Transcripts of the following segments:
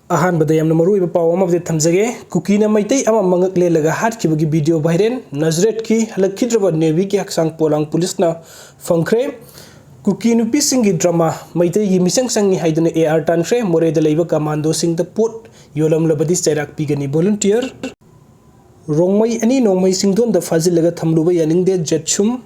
अहानबदा यामना मरुइबा पाव अमबदे थमजगे कुकीना मैतै अमा मंगक लेलगा हाटखिबगी video viral नजरेट की हलखिद्रबा navy की हक्सांग पोलांग पुलिसना फंख्रे कुकी नुपिसिंगी ड्रामा मैतै की मिसंग संगी हाइदना एआर तानख्रे मोरेदा लैबा कमांडो सिंगदा पोट योलमलबदी चैराक पिगनी वॉलंटियर रोंगमै अनि नोंमै सिंगदोंदा फाजिलगा थमलुबा यानिंगदे जेटसुम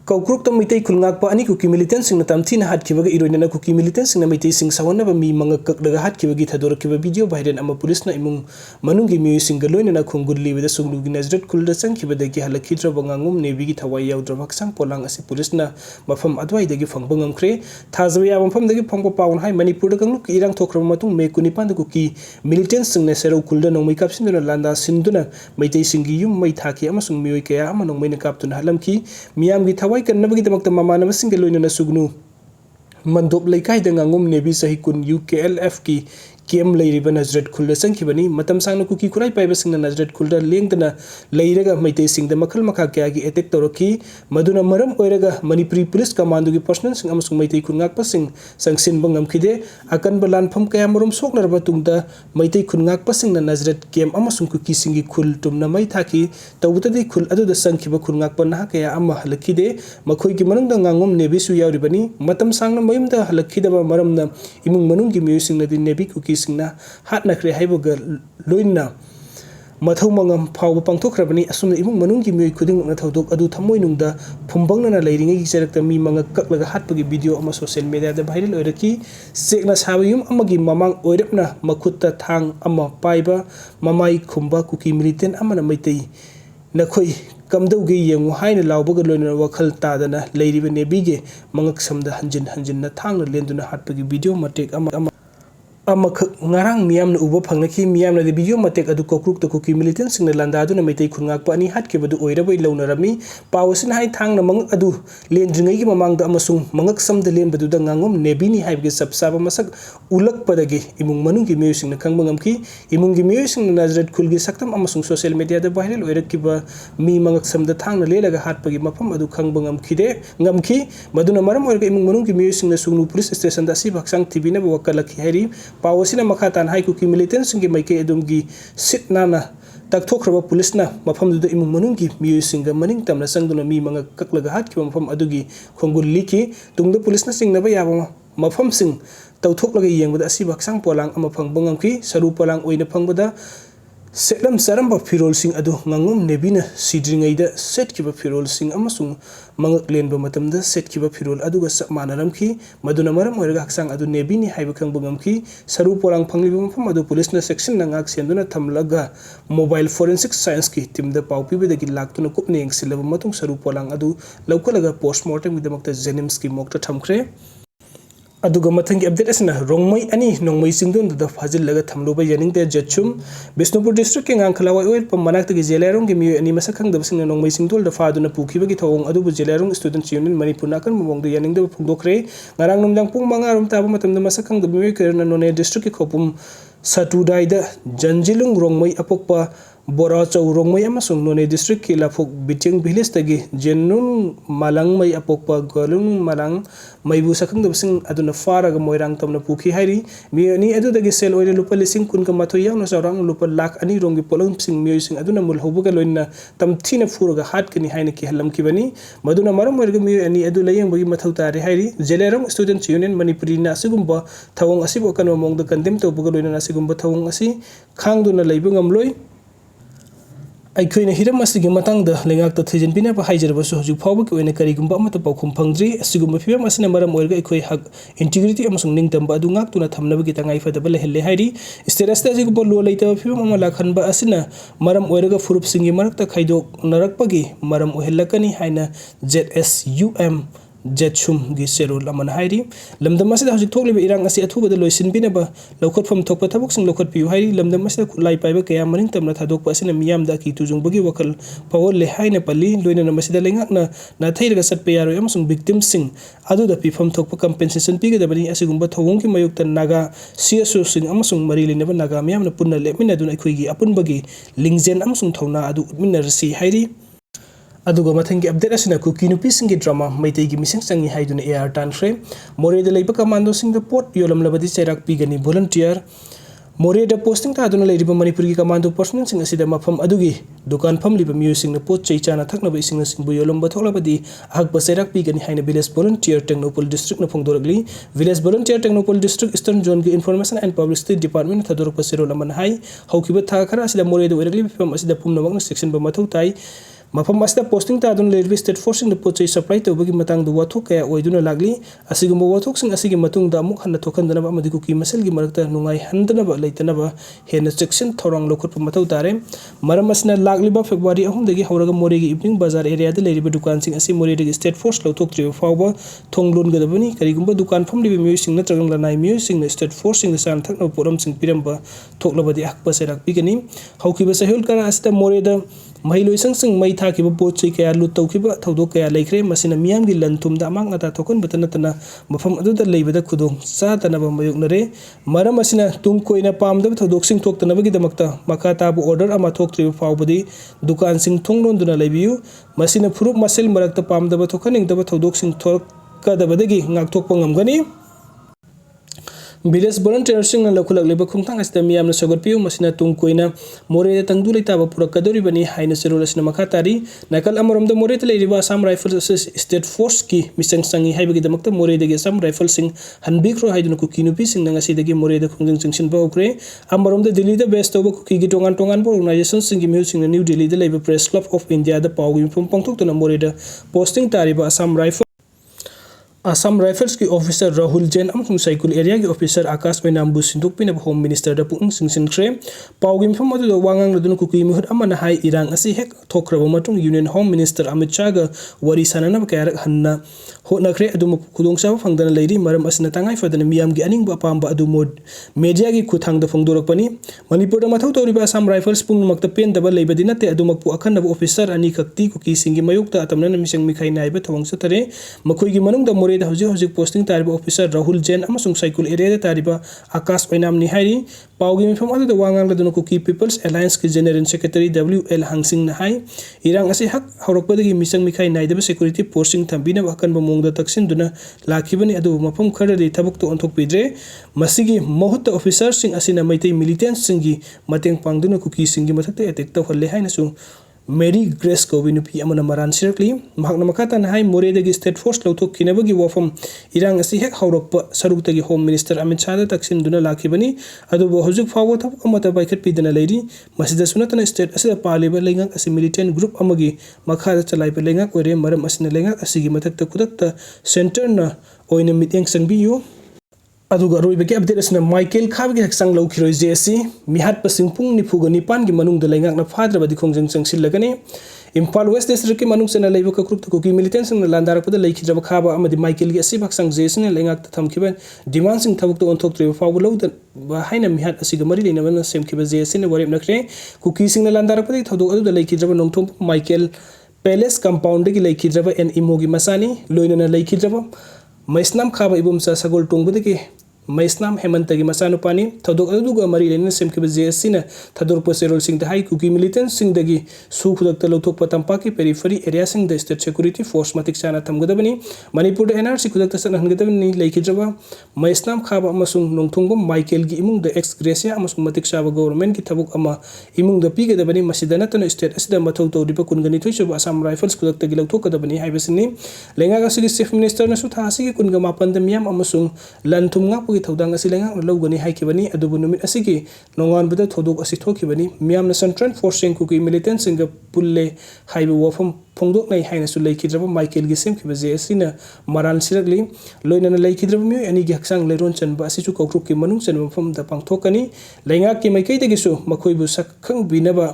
कौक्रुक मैतै खुलंगाकपा अनि cookie militant सिंगना तमथिना हाटखिबगा इरोइनना cookie militant सिंगना Meitei सिंग सावनबा मी मंगक ककलगा हाटखिबगी थदोरखिबा वीडियो वायरल अमा पुलिसना इमुंग मनुंगी मियोइ सिंगा लोइनना खुंगुल्लिबदा सुंगलुगी नजरत खुलदा चंखिबदगी हलखिद्रबा ngangum नेवीगी थवाई याउद्रबा हक्सांग पोलांग असि पुलिसना मफम अद्वाइदगी फंगबा ngamkhre थाजबा याबा मफमदगी फंगबा पाउन हाय मणिपुरदा कंगलुक इरांग थोखरबा मतुंग मे 19 कुकी मिलिटेंट सिंगना सेरौ खुलदा नोंमै कापसिनदुना लांदा सिनदुना मैतै सिंगी युम मै थाखि अमसुंग मियोइ कया अमा नोंमैना कापतुना हलमखि मियामगी थवाई कन्नबगीदमक्ता ममानबसिंग लोइनना सुगनु मंदोप लैकाइदा ngangum नेवी सही कुन UKLF की केम लैरिबा नजरत खुलदा संखिबनी मतम सांगना कुकी खुराई पाइबसिंगना नजरत खुलदा लेंगदना लैरगा मैतै सिंगदा मखल मखा क्यागी अटैक तौरखी मदुना मरम ओइरगा मणिपुरी पुलिस कमांडोगी पर्सनल सिंग अमसुंग मैतै खुनगाकपसिंग संगसिनबा ngamkhide अकनबा लानफम कया मरुम सोकनरबा तुंगदा मैतै खुनगाकपसिंगना नजरत केम अमसुंग कुकी सिंगी खुल तुमना मै थाखी तौबतदि खुल अदुदा संखिबा खुनगाकपा नहा कया अमा हलखिदे मखोइगी मनुंगदा ngangum नेवी सु याउरिबनी मतम सांगना मयुमदा हलखिदबा मरमना इमुंग मनुंगी मियोइसिंगनादि नेवी कुकी सिंगना हाटनख्रे हाइबगा लोइनना मथौ मंगम फाव पांथोखरबनी असुमना इमुंग मनुंगी मियोइ खुदिंगना थौदोक अदु थमोइनुंगदा फुंबंगना लैरिंगै चरक्ता मी मंगक ककलगा हाटपगी वीडियो अमा सोशल मीडिया दा वायरल ओइरकी सेकना साबयुम अमगी ममांग ओइरपना मखुत्ता थांग अमा पाइबा ममाई खुंबा कुकी मिलिटेंट अमना मैतै नखोई कमदौगे येंगु हाइना लाउबगा लोइना वखल तादना लैरिबा नेवीगे मंगक समदा हंजिन हंजिनना थांगना लेंदुना हाटपगी वीडियो मटेक ngarang miyamna uba phangnaki miyamna de video matek adu kokruk to kuki militant singna landaduna meitai khungak pa ani hatkibadu oirabai launarami pawasin hai thangna mangak adu lendringai gi mamangda amasung mangak samda lenbadu da ngangom nebini haibge sabsaba masak ulak padagi imung manung gi miyoy singna khangba ngamki imung gi miyoy singna nazrat khulgi saktam amasung social media da viral oirakiba mi mangak samda thangna lelaga hatpagi mafam adu khangba ngamki maduna maram oiraga imung manung gi miyoy singna sungnu police station da si baksang tv na wakalaki hairi पावसिना मखातान हाई Kuki militant सिंगी मैके एदुमगी seat नाना तकथोखरबा पुलिसना मफमदुदा इमुंग मनुंगी मियोइ सिंगा मनिंग तमना संगदुना मी मंगा ककलगा हाटखिबा मफम अदुगी खोंगुल लिखि तुंगदा पुलिसना सिंगनबा याबा मफम सिंग तौथोकलगा येंगबदा असि बक्सांग पोलांग अमा फंगबा ngamki सरु पोलांग ओइना फंगबदा सेटलम सरम्बा फिरोल सिंग अदु ngangum nebina sidringaida setkiba फिरोल सिंग अमसुंग मंगक लेनबा मतमदा सेटकिबा फिरोल अदुगा समानारमखि मदुना मरम ओइरगा हक्सांग अदु नेबिनी हाइबा खंगबा ngamki सरु पोलांग फंगलिबा मफम अदु पुलिसना सेक्शन नंगाक सेंदुना थमलगा मोबाइल फोरेंसिक साइंस की टीमदा पाउपिबदगी लाक्तुना कुपने यंगसिलबा मतुंग सरु पोलांग अदु लौकलगा पोस्टमार्टम गिदमक्ता जेनिम्स की मोक्ता थमख्रे अदुगा मथंगी अपडेट असना रोंगमै अनि नोंमै सिंगदोंदा फाजिलगा थमलुबा यानिंगदे जचुम बिष्णुपुर डिस्ट्रिक्ट के ngankhalawa oil pam manaktagi Zeliangrong gi मियो अनि मसखंगदब सिंगना नोंमै सिंगदोलदा फादुना पुखिबगी थौंग अदुबु जेलायरोंग स्टूडेंट यूनियन मणिपुर नाकन ममोंगदो यानिंगदब फुंगदोखरे ngarang numdang pung 5 rom tabu matamda मसखंगदब मियो करना नोने डिस्ट्रिक्ट के खोपुम सटुदाइदा जंजिलुंग रोंगमै अपokpa बोरा चौ रोंगमै अमसुंग नोने डिस्ट्रिक्ट के लाफोक बिटिंग विलेज तगी जेनुन मालांग मै अपokpa गलुंग मालांग मैबु सखंगदब सिंग अदुना फारागा मोइरांग तमना पुखि हाइरि मियोनि अदुदगी सेल ओइले लुपा लिसिंग कुन का माथो यावना सौरांग लुपा लाख अनि रोंगी पोलंग सिंग मियोइ सिंग अदुना मुलहौबगा लोइना तमथिना फुरगा हाटकनि हाइना कि हलमकिबनी मदुना मरम ओइरगा मियो अनि अदु लयंबगी मथौ तारे हाइरि जेलेरंग स्टूडेंट यूनियन मणिपुरी ना सिगुम्बा थवंग असिबो कनो मोंगदा कंडेम तौबगा लोइना सिगुम्बा थवंग असि खांगदुना लैबा ngamloi अखोइना हिरम असिगी मतंगदा लेंगाकता थैजनबिनाबा हाइजरबसु हजु फावबकी ओइना करिगुम्बा अमता पाउखुम फंगद्रि असिगुम्बा फिबम असना मरम ओइरगा अखोइ हक इंटीग्रिटी अमसुंग निंगतंबा अदु ngaktuna thamnabagi tangai fadaba lehelle hairi status ता जिगुम्बा लो लैतबा फिबम अमा लाखनबा असना मरम ओइरगा फुरुप सिंगी मरकता खाइदोक नरकपगी मरम ओहेलकनी हाइना ZSUM जेटसुम गी सेरोल अमन हाइरि लमदम असिदा हजि थोकलिबा इरांग असि अथुबदा लोइसिनबिनबा लौखतफम थोकपा थबकसिंग लौखतपियु हाइरि लमदम असिदा खुलाई पाइबा कया मनिंग तमना थादोकपा असिना मियामदा की तुजुंगबगी वखल पावल हाइना पल्ली लोइना मसिदा लेंगाकना नाथैरगा सटपा यारोय अमसुंग विक्टिम सिंग अदुदा पिफम थोकपा कंपेंसेशन पिगदबनी असिगुम्बा थवंगकी मयुक्ता नागा CSO सिंग अमसुंग मरि लेनबा नागा मियामना पुन्ना लेमिनादुना अखोइगी अपुनबगी लिंगजेन अमसुंग थौना अदु उद्मिनरसि हाइरि अदुगा मथंगी अपडेट असना कुकी नुपिसिंगी ड्रामा मैतेगी मिसिंग संगी हाइदुना एआर तानख्रे मोरेदा लेबा कमांडो सिंग द पोर्ट योलमलबदी चैराक पीगनी वॉलंटियर मोरेदा पोस्टिंग तादुना लेरिबा मणिपुर की कमांडो पर्सनल सिंग असिदा मफम अदुगी दुकान फमलिबा मियुसिंग पोत चै चाना थकनबा इसिंग सिंग योलमबा थोलबदी अहकबा चैराक पीगनी हाइना विलेज वॉलंटियर टेक्नोपोल डिस्ट्रिक्ट न फोंदोरगली village volunteer Tengnoupal district eastern zone की इन्फॉर्मेशन एंड पब्लिसिटी डिपार्टमेंट थदोरक सेरोल अमन हाई हौकिबा था खरा असिदा मोरेदा ओइरगली फिल्म असिदा पुमनमक सेक्शन बा मथौ ताई मफम असिदा पोस्टिंग तादुन लेरिबा स्टेट फोर्सिंग द पोचै सप्लाई तौबगी मतंग द वाथोक कया ओइदुना लागली असिगुम वाथोक सिंग असिगी मतुंग द अमुक हन्ना थोखनदनबा अमदि कुकी मसेलगी मरकता नुंगाई हंदनबा लेतनबा हेन सेक्शन थौरंग लोखरप मथौ तारे मरम असिना लागलिबा फेब्रुवारी 3 दगी हौरगा मोरेगी इवनिंग बाजार एरिया द लेरिबा दुकान सिंग असी मोरेगी स्टेट फोर्स लौथोकत्रिबा फावबा थोंग लोनगदबनी करिगुम्बा दुकान फमलिबा मियुसिंग नत्रगं लनाई मियुसिंग स्टेट फोर्स सिंग सान थकनो पोरम सिंग पिरंबा थोकलबदी अकपा सेराक पिगनी हौकिबा सहेल करा असिदा मोरेदा महिलोइसंग सिंग मै थाकिबा पोचै कया लुट तौकिबा थौदो कया लेख्रे मसिना मियामगी लन थुमदा अमांग अता थोकन बतनतना मफम अदुदा लेबदा खुदों चातनबा मयुकनरे मरम असिना तुम कोइना पामदब थौदोक सिंग थोक्तनबगी दमक्ता मखा ताबु ऑर्डर अमा थोक्त्रिबा फावबदी दुकान सिंग थोंगलोंदुना लेबियु मसिना फुरुप मसेल मरक्ता पामदबा थोकनिंगदबा थौदोक सिंग थोरकदबदगी ngakthokpa ngamgani विलेज वॉलंटियर सिंग लखुलकलेबा खुंथांग असिदा मियामना सगरपियु मसिना तुंग कोइना मोरेदा तंगदु लेताबा पुरकदोरिबनी हाइना सेरोल असिना मखा तारी नाकल अमरमद मोरेदा लेरिबा असम राइफल्स स्टेट फोर्स की मिसंग संगी हाइबगी दमक्ता मोरेदागी असम राइफल सिंग हनबिख्रो हाइदुना कुकी नुपी सिंग नंगासिदगी मोरेदा खुंजंग चिंगसिनबा होख्रे अमरमद दिल्लीदा बेस तौबा कुकी टोंगान टोंगान ऑर्गेनाइजेशन सिंग मिहु सिंग न्यू दिल्लीदा लेबा प्रेस क्लब ऑफ इंडिया दा पाउगी मिफम पंगथोक्तुना मोरेदा पोस्टिंग तारिबा असम राइफल्स की ऑफिसर राहुल जैन अमसुंग साइकुल एरिया की ऑफिसर आकाश मैनामबु सिंदोकपिनब होम मिनिस्टर दा पुंग सिंसिनख्रे पाउगी मिफम अदुदा वांगांग लदुन कुकी मिहुत अमना हाई इरांग असी हेक थोख्रब मतुंग union home minister Amit Shah गा वरी साननब कयारक हन्ना होनख्रे अदुम खुदोंगसाब फंगदन लेरी मरम असना तंगाई फदन मियाम की अनिंग अपाम अदु मोड मीडिया की खुथांग दा फोंदोरकपनी मणिपुर मथौ तौरिबा असम राइफल्स पुंग मक्ता पेन दबा लेबदी नते अदुमकपु अखनब ऑफिसर अनी खक्ति कुकी सिंगी मयुक्ता अतमना मिसंग मिखाई नाइबा थवंग सतरे मखोइगी मनुंग दा मोरेदा हौजिक पोस्टिंग तारिबा ऑफिसर राहुल जैन अमसुंग साइकुल एरिया तारिबा आकाश पैनाम निहारी पाउगी मिफम अदुदा वांगांग लदुन कुकी पीपल्स अलायंस की जनरल सेक्रेटरी WL हांगसिंग नहाई इरांग असे हक हौरकपदगी मिसंग मिखाई नाइदबा सिक्योरिटी फोर्सिंग थंबिनब अकनबा मोंगदा तक्सिनदुना लाखिबनी अदु मफम खरदि थबक ओंथोकपिद्रे मसिगी महुत ऑफिसर सिंग असिना मैतै मिलिटेंट सिंगी मतेंग पांगदुना कुकी सिंगी मथक्ते अटैक तौहल्ले हाइनसु मेरी ग्रेस कौबी नुपी अमना मरान सिरकली महकना मखाता नहाई मोरेदगी स्टेट फोर्स लौथोक्खिनबगी वफम इरांग असी हेक हौरकप सरुक्तगी होम मिनिस्टर अमित शाह तक्सिनदुना लाखिबनी अदुबो हौजिक फावो थबक अमता बाइखटपिदना लेरी मसिदा सुनतना स्टेट असिदा पालिबा लेंगाक असी मिलिटेंट ग्रुप अमगी मखादा चलाइबा लेंगाक ओइरे मरम असिना लेंगाक असिगी मथक्ता खुदक्ता सेंटरना ओइना मिटेंग संबियु अदुगा रोइबगे अपडेट असना माइकेल खाबगे हक्संग लौखिरोइ जेसी मिहाटपसिंग पुंग निफुगा निपान की मनुंग लेंगाकना फाद्रबदी खोंजंग चंगसिलगनी इम्फाल वेस्ट डिस्ट्रिक्ट की मनुंग सेना लेबो कक्रुप कुकी मिलिटेंट सिंग लांदारकपदा लेखिद्रब खाबा अमदि माइकेल की असिब हक्संग जेसी लेंगाक थमखिबा डिमांड सिंग थबक ओंथोक्त्रिबा फावबा लौद हाइना मिहाट असिगा मरि लेनबना सेमखिबा जेसी ने वरेब नखरे कुकी सिंग लांदारकपदा थौदोक अदुदा लेखिद्रब नोंथोम माइकेल पैलेस कंपाउंड की लेखिद्रब एन इमोगी मसानी लोइनना लेखिद्रब मैस्नाम खाबा इबुमसा सगोल टोंगबदगी मैस्नाम हेमंतगी मसानुपानी थदोक अदुगा मरि लेना सेमखिबा जेएससीना थदोरप सेरोल सिंग हाई कुकी मिलिटेंट सिंग दगी सुखुदक्ता लौथोकपा तंपाकी पेरिफेरी एरिया सिंग द स्टेट सिक्योरिटी फोर्स मतिक चाना थमगदबनी मणिपुर एनआरसी खुदक्ता सनहनगदबनी लेखिद्रबा मैस्नाम खाबा अमसुंग नोंथोंगम माइकेल की इमुंग the x gratia अमसुंग मतिक Chaba government की थबुक अमा इमुंग द पीगदबनी मसिदा नतन स्टेट असिदा मथौ तौरिबा कुनगनी थुइसुबा असम राइफल्स खुदक्ता गी लौथोकदबनी हाइबसिनी लेंगागा सिगी चीफ मिनिस्टर नसु थासिगी कुनगा मापन द मियाम अमसुंग लनथुमगा की थौदांग असि लेंगाक लौगनी हाइखिबनी अदुबु नुमित असिगी नोंगानबदा थोदोक असि थोखिबनी मियामना सेंट्रल फोर्सिंग कुकी मिलिटेंट सिंग पुल्ले हाइबु वफम फोंदोकनाय हाइनसु लेखिद्रब माइकेल गी सेमखिबा जेएससीना मरान सिरकली लोइनना लेखिद्रब मियो अनि गी हक्संग लेरोन चनबा असिसु कौक्रुप की मनुंग चनबा फम द पांगथोकनी लेंगाक की माइकैदगिसु मखोइबु सखंग बिनबा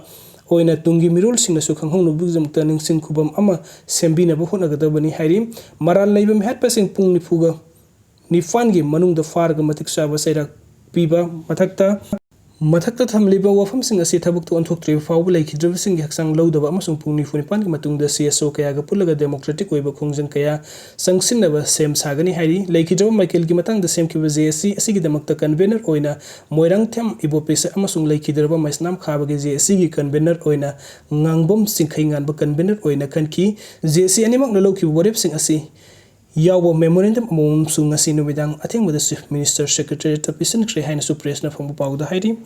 ओइना तुंगी मिरोल सिंगसु खंगहौनुबुजमता निंगसिंग खुबम अमा सेमबिनबा होनगदबनी हाइरि मरान लेबा मिहाटपसिंग पुंग निफुगा निफान की मनुंग द फारग मतिक चाबा सैराक पीबा मथक्ता ꯃꯊꯛꯇ ꯊꯝꯂꯤꯕ ꯋꯥꯐꯝꯁꯤꯡ ꯑꯁꯤ ꯊꯕꯛꯇ ꯑꯣꯟꯊꯣꯛꯇ꯭ꯔꯤꯕ ꯐꯥꯎꯕ ꯂꯩꯈꯤꯗ꯭ꯔꯕꯁꯤꯡꯒꯤ ꯍꯛꯆꯥꯡ ꯂꯧꯗꯕ ꯑꯃꯁꯨꯡ ꯄꯨꯡ 24ꯒꯤ ꯃꯇꯨꯡꯗ CSO ꯀꯌꯥꯒ ꯄꯨꯜꯂꯒ ꯗꯦꯃꯣꯀ꯭ꯔꯦꯇꯤꯛ ꯑꯣꯏꯕ ꯈꯣꯡꯖꯪ ꯀꯌꯥ ꯆꯪꯁꯤꯟꯅꯕ ꯁꯦꯝ ꯁꯥꯒꯅꯤ ꯍꯥꯏꯔꯤ꯫ ꯂꯩꯈꯤꯗ꯭ꯔꯕ ꯃꯥꯏꯀꯦꯜꯒꯤ ꯃꯇꯥꯡꯗ ꯁꯦꯝꯈꯤꯕ JSC ꯑꯁꯤꯒꯤꯗꯃꯛꯇ ꯀꯟꯚꯦꯅꯔ ꯑꯣꯏꯅ ꯃꯣꯏꯔꯥꯡꯊꯦꯝ ꯏꯕꯣꯄꯤꯁ ꯑꯃꯁꯨꯡ ꯂꯩꯈꯤꯗ꯭ꯔꯕ ꯃꯩꯁꯅꯥꯝ ꯈꯥꯕꯒꯤ JSCꯒꯤ ꯀꯟꯚꯦꯅꯔ ꯑꯣꯏꯅ ꯉꯥꯡꯕꯝ ꯆꯤꯡꯈꯩ ꯉꯥꯟꯕ ꯀꯟꯚꯦꯅꯔ ꯑꯣꯏꯅ ꯈꯟꯈꯤ꯫ JSC ꯑꯅꯤꯃꯛꯅ ꯂꯧꯈꯤꯕ ꯋꯥꯔꯦꯞꯁꯤꯡ ꯑꯁꯤ ꯌꯥꯎꯕ ꯃꯦꯃꯣꯔꯦꯟꯗꯝ ꯑꯃꯃꯝꯁꯨ ꯉꯁꯤ ꯅꯨꯃꯤꯗꯥꯡ ꯑꯊꯦꯡꯕꯗ ꯆꯤꯐ ꯃꯤꯅꯤꯁꯇꯔ ꯁꯦꯀ꯭ꯔꯦꯇꯔꯤꯌꯦꯠꯇ ꯄꯤꯁꯤꯟꯈ꯭ꯔꯦ ꯍꯥꯏꯅꯁꯨ ꯄ꯭ꯔꯦꯁꯅ ꯐꯪꯕ ꯄꯥꯎꯗ ꯍꯥꯏꯔꯤ꯫